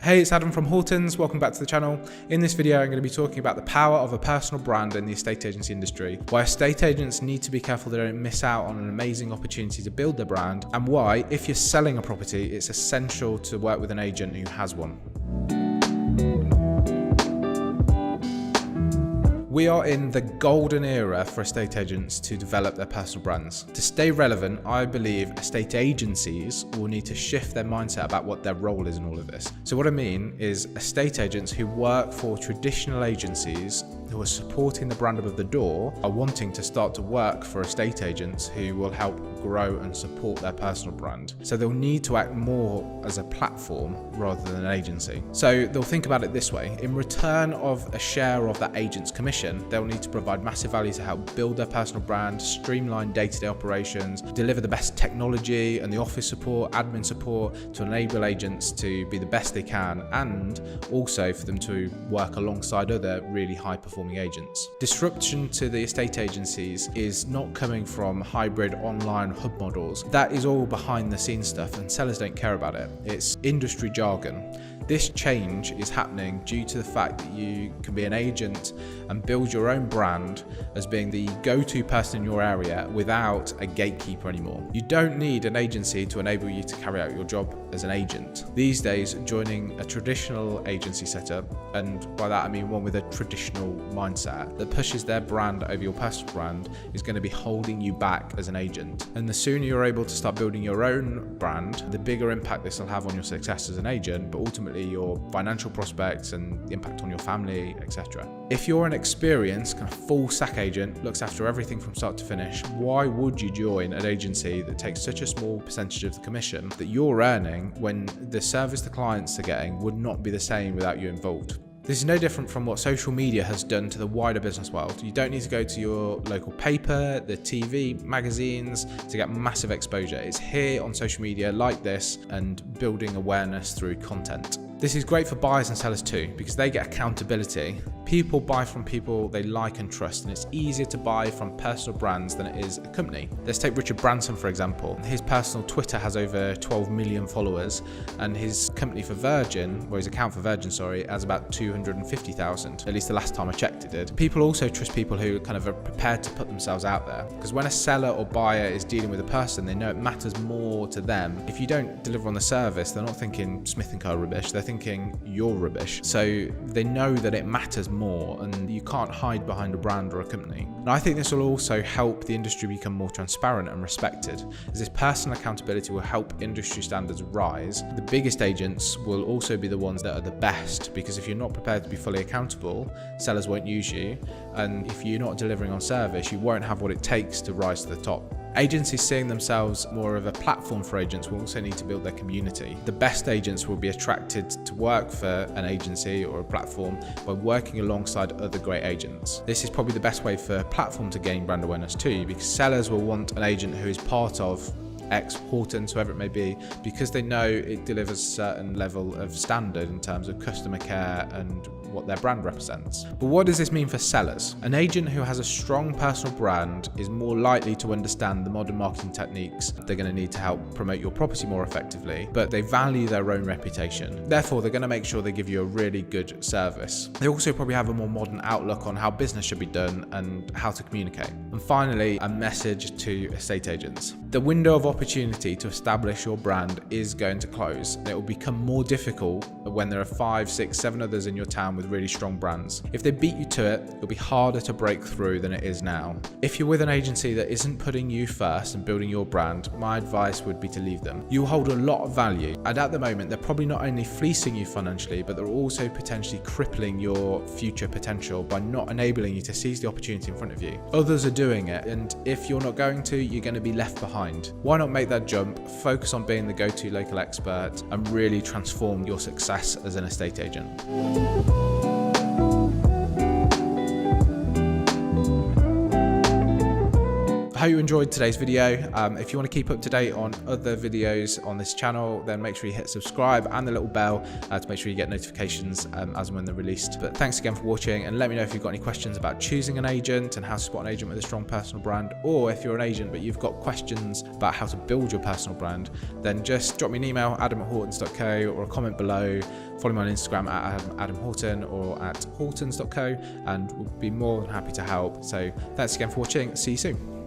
Hey, it's Adam from Hortons. Welcome back to the channel. In this video, I'm going to be talking about the power of a personal brand in the estate agency industry, why estate agents need to be careful they don't miss out on an amazing opportunity to build their brand, and why, if you're selling a property, it's essential to work with an agent who has one. We are in the golden era for estate agents to develop their personal brands. To stay relevant, I believe estate agencies will need to shift their mindset about what their role is in all of this. So what I mean is estate agents who work for traditional agencies who are supporting the brand above the door are wanting to start to work for estate agents who will help grow and support their personal brand. So they'll need to act more as a platform rather than an agency. So they'll think about it this way. In return of a share of that agent's commission, they'll need to provide massive value to help build their personal brand, streamline day-to-day operations, deliver the best technology and the office support, admin support to enable agents to be the best they can, and also for them to work alongside other really high-performing agents. Disruption to the estate agencies is not coming from hybrid online hub models. That is all behind the scenes stuff and sellers don't care about it. It's industry jargon. This change is happening due to the fact that you can be an agent and build your own brand as being the go-to person in your area without a gatekeeper anymore. You don't need an agency to enable you to carry out your job as an agent. These days, joining a traditional agency setup, and by that I mean one with a traditional mindset that pushes their brand over your personal brand, is going to be holding you back as an agent. And the sooner you're able to start building your own brand, the bigger impact this will have on your success as an agent, but ultimately your financial prospects and the impact on your family, etc. If you're an experienced kind of full stack agent, looks after everything from start to finish, why would you join an agency that takes such a small percentage of the commission that you're earning when the service the clients are getting would not be the same without you involved? This is no different from what social media has done to the wider business world. You don't need to go to your local paper, the TV, magazines to get massive exposure. It's here on social media like this and building awareness through content. This is great for buyers and sellers too, because they get accountability. People buy from people they like and trust, and it's easier to buy from personal brands than it is a company. Let's take Richard Branson, for example. His personal Twitter has over 12 million followers, and his company for Virgin, or his account for Virgin, has about 250,000. At least the last time I checked it did. People also trust people who kind of are prepared to put themselves out there, because when a seller or buyer is dealing with a person, they know it matters more to them. If you don't deliver on the service, they're not thinking Smith & Co rubbish, they're thinking you're rubbish. So they know that it matters more, and you can't hide behind a brand or a company. And I think this will also help the industry become more transparent and respected, as this personal accountability will help industry standards rise. The biggest agents will also be the ones that are the best, because if you're not prepared to be fully accountable, sellers won't use you, and if you're not delivering on service, you won't have what it takes to rise to the top. Agencies seeing themselves more of a platform for agents will also need to build their community. The best agents will be attracted to work for an agency or a platform by working alongside other great agents. This is probably the best way for a platform to gain brand awareness too, because sellers will want an agent who is part of X, Hortons, whoever it may be, because they know it delivers a certain level of standard in terms of customer care and what their brand represents. But what does this mean for sellers? An agent who has a strong personal brand is more likely to understand the modern marketing techniques they're going to need to help promote your property more effectively, but they value their own reputation. Therefore, they're going to make sure they give you a really good service. They also probably have a more modern outlook on how business should be done and how to communicate. And finally, a message to estate agents. The window of opportunity to establish your brand is going to close, and it will become more difficult when there are 5, 6, 7 others in your town with really strong brands. If they beat you to it, it'll be harder to break through than it is now. If you're with an agency that isn't putting you first and building your brand, my advice would be to leave them. You hold a lot of value, and at the moment they're probably not only fleecing you financially, but they're also potentially crippling your future potential by not enabling you to seize the opportunity in front of you. Others are doing it, and if you're not going to, you're going to be left behind. Why not make that jump, focus on being the go-to local expert, and really transform your success as an estate agent? I hope you enjoyed today's video. If you want to keep up to date on other videos on this channel, then make sure you hit subscribe and the little bell to make sure you get notifications as and when they're released. But thanks again for watching, and let me know if you've got any questions about choosing an agent and how to spot an agent with a strong personal brand, or if you're an agent but you've got questions about how to build your personal brand, then just drop me an email, adam@hortons.co, or a comment below. Follow me on Instagram at adamhorton or at hortons.co, and we'll be more than happy to help. So thanks again for watching. See you soon.